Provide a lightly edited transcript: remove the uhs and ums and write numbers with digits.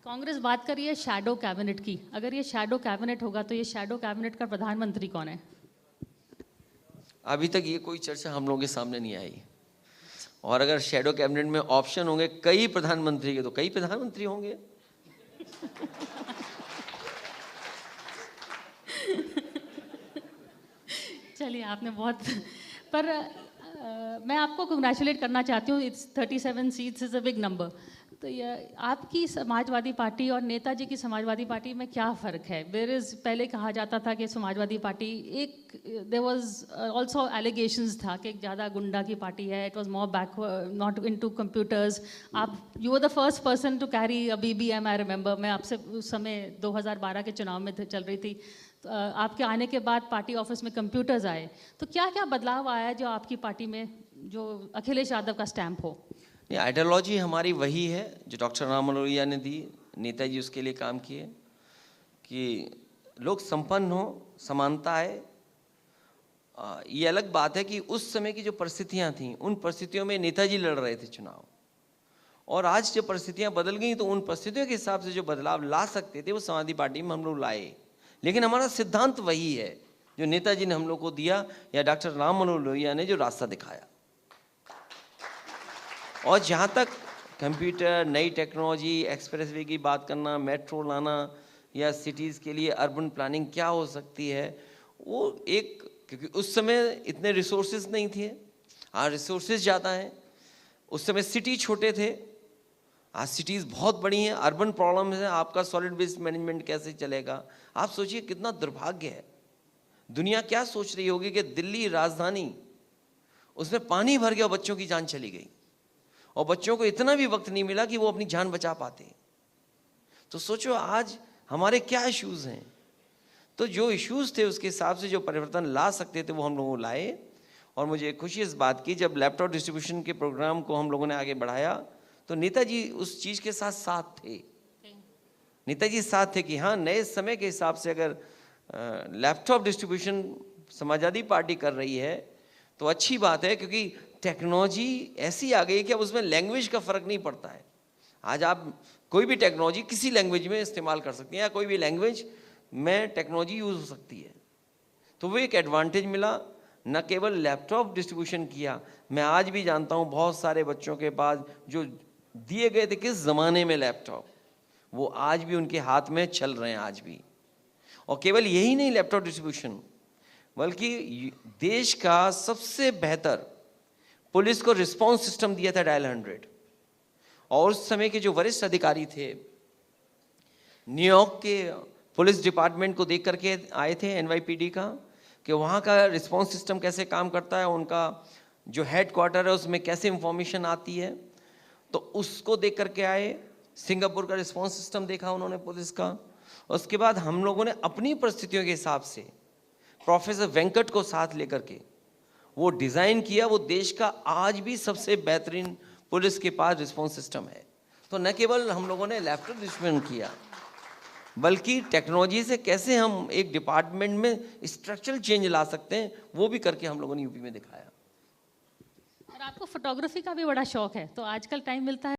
कांग्रेस बात कर रही है शैडो कैबिनेट की। अगर ये शैडो कैबिनेट होगा तो ये शैडो कैबिनेट का प्रधानमंत्री कौन है? अभी तक ये कोई चर्चा हम लोगों के सामने नहीं आई। और अगर शैडो कैबिनेट में ऑप्शन होंगे कई प्रधानमंत्री के, तो कई प्रधानमंत्री होंगे। चलिए, आपने बहुत पर मैं आपको कंग्रेचुलेट करना चाहती हूँ। It's 37 seats is a big number. तो ये आपकी समाजवादी पार्टी और नेताजी की समाजवादी पार्टी में क्या फ़र्क है? पहले कहा जाता था कि Samajwadi party there was also allegations था कि ज़्यादा गुंडा की पार्टी है, it was more backward, not into computers. You were the first person to carry a BBM. I remember, मैं आपसे उस समय 2012 के चुनाव में चल रही थी। तो आपके आने के बाद पार्टी ऑफिस में कंप्यूटर्स आए। तो क्या क्या बदलाव आया जो आपकी पार्टी में, जो अखिलेश यादव का स्टैम्प हो? नहीं, आइडियोलॉजी हमारी वही है जो डॉक्टर राम मनोहर ने दी। नेताजी उसके लिए काम किए कि लोग संपन्न हो, समानता है। ये अलग बात है कि उस समय की जो परिस्थितियां थीं, उन परिस्थितियों में नेताजी लड़ रहे थे चुनाव, और आज जब परिस्थितियां बदल गई तो उन परिस्थितियों के हिसाब से जो बदलाव ला सकते थे वो समाजवादी पार्टी में हम लोग लाए। लेकिन हमारा सिद्धांत वही है जो नेताजी ने हम लोग को दिया, या डॉक्टर राम मनोहर लोहिया ने जो रास्ता दिखाया। और जहाँ तक कंप्यूटर, नई टेक्नोलॉजी, एक्सप्रेसवे की बात करना, मेट्रो लाना, या सिटीज़ के लिए अर्बन प्लानिंग क्या हो सकती है, वो एक, क्योंकि उस समय इतने रिसोर्सेज नहीं थे, आज रिसोर्सेज ज़्यादा हैं। उस समय सिटी छोटे थे, आज सिटीज़ बहुत बड़ी हैं, अर्बन प्रॉब्लम है। आपका सॉलिड वेस्ट मैनेजमेंट कैसे चलेगा? आप सोचिए कितना दुर्भाग्य है। दुनिया क्या सोच रही होगी कि दिल्ली राजधानी, उसमें पानी भर गया, बच्चों की जान चली गई, और बच्चों को इतना भी वक्त नहीं मिला कि वो अपनी जान बचा पाते। तो सोचो आज हमारे क्या इश्यूज़ हैं। तो जो इश्यूज़ थे उसके हिसाब से जो परिवर्तन ला सकते थे वो हम लोगों लाए। और मुझे खुशी इस बात की, जब लैपटॉप डिस्ट्रीब्यूशन के प्रोग्राम को हम लोगों ने आगे बढ़ाया तो नेताजी उस चीज़ के साथ साथ थे। नेताजी साथ थे कि हाँ, नए समय के हिसाब से अगर लैपटॉप डिस्ट्रीब्यूशन समाजवादी पार्टी कर रही है तो अच्छी बात है, क्योंकि टेक्नोलॉजी ऐसी आ गई कि अब उसमें लैंग्वेज का फ़र्क नहीं पड़ता है। आज आप कोई भी टेक्नोलॉजी किसी लैंग्वेज में इस्तेमाल कर सकती हैं, या कोई भी लैंग्वेज में टेक्नोलॉजी यूज़ हो सकती है। तो वो एक एडवांटेज मिला। न केवल लैपटॉप डिस्ट्रीब्यूशन किया, मैं आज भी जानता हूँ बहुत सारे बच्चों के पास जो दिए गए थे किस ज़माने में लैपटॉप, वो आज भी उनके हाथ में चल रहे हैं आज भी। और केवल यही नहीं लैपटॉप डिस्ट्रीब्यूशन, बल्कि देश का सबसे बेहतर पुलिस को रिस्पांस सिस्टम दिया था डायल 100। और उस समय के जो वरिष्ठ अधिकारी थे न्यूयॉर्क के पुलिस डिपार्टमेंट को देख करके आए थे, एनवाईपीडी का, कि वहाँ का रिस्पांस सिस्टम कैसे काम करता है, उनका जो हेड क्वार्टर है उसमें कैसे इंफॉर्मेशन आती है, तो उसको देख करके आए। सिंगापुर का रिस्पांस सिस्टम देखा उन्होंने पुलिस का। उसके बाद हम लोगों ने अपनी परिस्थितियों के हिसाब से प्रोफेसर वेंकट को साथ लेकर के वो डिज़ाइन किया। वो देश का आज भी सबसे बेहतरीन पुलिस के पास रिस्पांस सिस्टम है। तो न केवल हम लोगों ने लैपटॉप डिस्ट्रीब्यूशन किया, बल्कि टेक्नोलॉजी से कैसे हम एक डिपार्टमेंट में स्ट्रक्चरल चेंज ला सकते हैं, वो भी करके हम लोगों ने यूपी में दिखाया। और आपको फोटोग्राफी का भी बड़ा शौक है, तो आजकल टाइम मिलता है